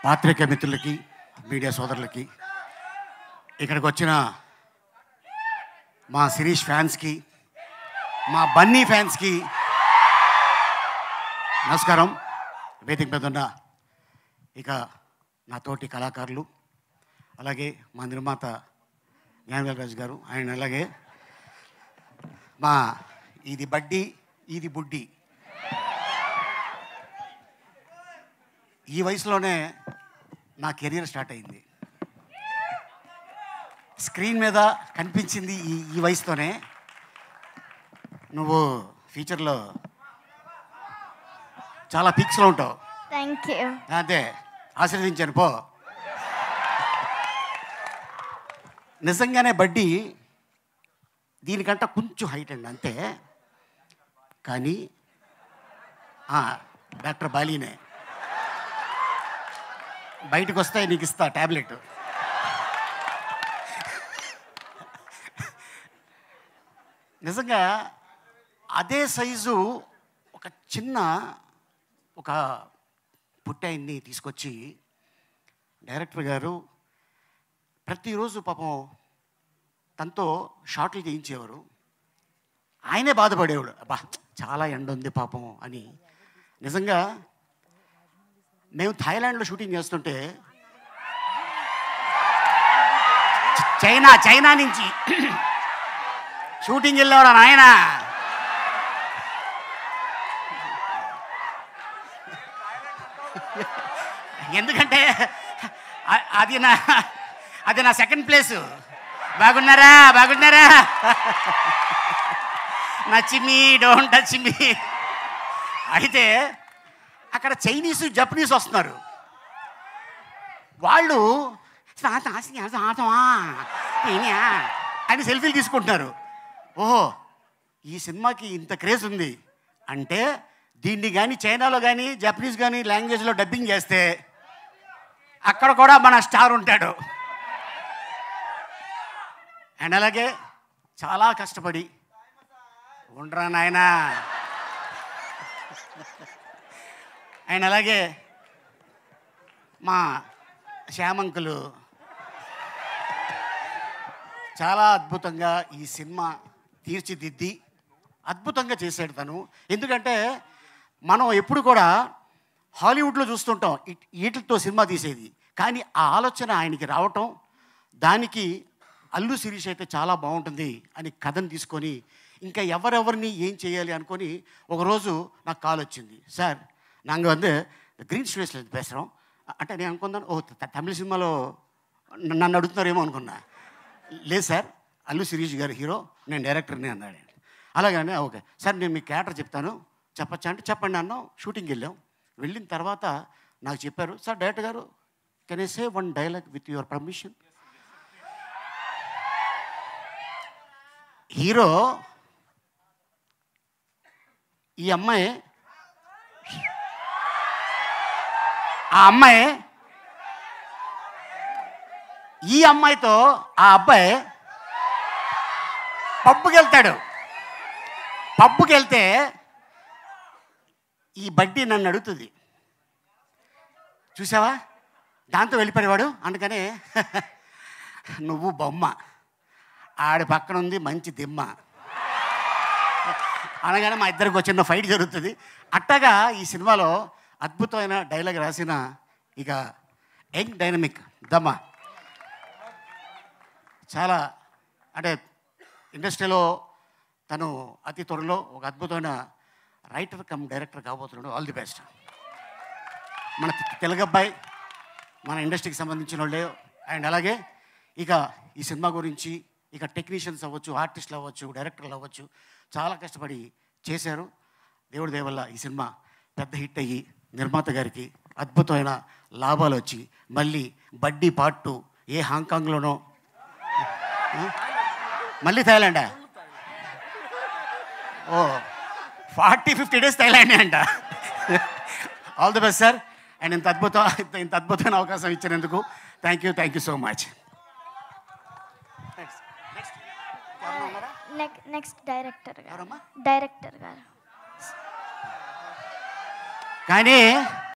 పాత్రికేయ మిత్రులకి, మీడియా సోదరులకి, ఇక్కడికి వచ్చిన మా శిరీష్ ఫ్యాన్స్కి, మా బన్నీ ఫ్యాన్స్కి నమస్కారం. వేదిక మీద ఉన్న ఇక నా తోటి కళాకారులు, అలాగే మా నిర్మాత జ్ఞానవేల్ రాజు గారు, ఆయన అలాగే మా ఇది బడ్డీ ఇది బుడ్డి, ఈ వయసులోనే నా కెరీర్ స్టార్ట్ అయింది. స్క్రీన్ మీద కనిపించింది ఈ వయసుతోనే. నువ్వు ఫ్యూచర్లో చాలా పీక్స్లో ఉంటావు. Thank you. అదే ఆశీర్వదించాను పో. నిజంగానే బడ్డీ దీనికంటే కొంచెం హైట్ అండి అంతే, కానీ డాక్టర్ బాలీనే. బయటకు వస్తే నీకు ఇస్తా ట్యాబ్లెట్. నిజంగా అదే సైజు ఒక చిన్న ఒక పుట్టాయిని తీసుకొచ్చి డైరెక్టర్ గారు ప్రతిరోజు పాపం తనతో షార్ట్లు చేయించేవారు. ఆయనే బాధపడేవాడు, అబ్బా చాలా ఎండ ఉంది పాపం అని. నిజంగా మేము థాయిలాండ్లో షూటింగ్ చేస్తుంటే చైనా నుంచి షూటింగ్ వెళ్ళేవాడు ఆయన. ఎందుకంటే అది నా సెకండ్ ప్లేసు. బాగున్నారా నచ్చిమి డోంట్ టచ్ మీ. అయితే అక్కడ చైనీసు జపనీస్ వస్తున్నారు. వాళ్ళు అని సెల్ఫీలు తీసుకుంటున్నారు. ఓహో, ఈ సినిమాకి ఇంత క్రేజ్ ఉంది అంటే దీన్ని కానీ చైనాలో కానీ జపనీస్ కానీ లాంగ్వేజ్లో డబ్బింగ్ చేస్తే అక్కడ కూడా మన స్టార్ ఉంటాడు. అండ్ అలాగే చాలా కష్టపడి ఉండరా నాయనా. అండ్ అలాగే మా శ్యామంకులు చాలా అద్భుతంగా ఈ సినిమా తీర్చిదిద్ది అద్భుతంగా చేశాడు తను. ఎందుకంటే మనం ఎప్పుడు కూడా హాలీవుడ్లో చూస్తుంటాం వీటితో సినిమా తీసేది, కానీ ఆ ఆలోచన ఆయనకి రావటం, దానికి అల్లు శిరీష్ అయితే చాలా బాగుంటుంది అని కథను తీసుకొని ఇంకా ఎవరెవరిని ఏం చేయాలి అనుకొని ఒకరోజు నాకు కాల్ వచ్చింది. సార్ నాங்கள் வந்து గ్రీన్ స్టూడియోస్లో பேசுகிறோம் అంటే నేను అనుకున్నాను, ఓ తమిళ సినిమాలో నన్ను అడుగుతున్నారేమో అనుకున్నా. లేదు సార్, అల్లు శిరీష్ గారు హీరో, నేను డైరెక్టర్ని అన్నాడు. అలాగనే ఓకే సార్, నేను మీ క్యారెక్టర్ చెప్తాను చెప్పచ్చా అంటే చెప్పండి అన్నాం. షూటింగ్కి వెళ్ళిన తర్వాత నాకు చెప్పారు, సార్ డైరెక్టర్ గారు can I say one dialogue with your permission. Hero ఈ అమ్మాయి, ఆ అమ్మాయి ఈ అమ్మాయితో ఆ అబ్బాయి పబ్బుకి వెళ్తాడు. పబ్బుకి వెళ్తే ఈ బడ్డీ నన్ను అడుగుతుంది, చూసావా దాంతో వెళ్ళిపోయేవాడు. అందుకనే నువ్వు బొమ్మ, ఆడి పక్కన ఉంది మంచి దిమ్మ అనగానే మా ఇద్దరికి చిన్న ఫైట్ జరుగుతుంది. అట్టగా ఈ సినిమాలో అద్భుతమైన డైలాగ్ రాసిన ఇక యంగ్ డైనమిక్ దమ్మ, చాలా అంటే ఇండస్ట్రీలో తను అతి త్వరలో ఒక అద్భుతమైన రైటర్ కమ్ డైరెక్టర్ కాబోతున్నాడు. All the best. మన తెలుగు అబ్బాయి, మన ఇండస్ట్రీకి సంబంధించిన వాళ్ళే. అండ్ అలాగే ఇక ఈ సినిమా గురించి ఇక టెక్నీషియన్స్ అవ్వచ్చు, ఆర్టిస్టులు అవ్వచ్చు, డైరెక్టర్లు అవ్వచ్చు, చాలా కష్టపడి చేశారు. దేవుడి దయ వల్ల ఈ సినిమా పెద్ద హిట్ అయ్యి నిర్మాత గారికి అద్భుతమైన లాభాలు వచ్చి మళ్ళీ బడ్డీ పార్ట్ 2 ఏ హాంకాంగ్లోనో, మళ్ళీ థాయిలాండా, ఓ 40-50 డేస్ థాయిలాండే అంట. All the best sir. And ఇంత అద్భుతమైన అవకాశం ఇచ్చినందుకు thank you so much. Next director గారు కానీ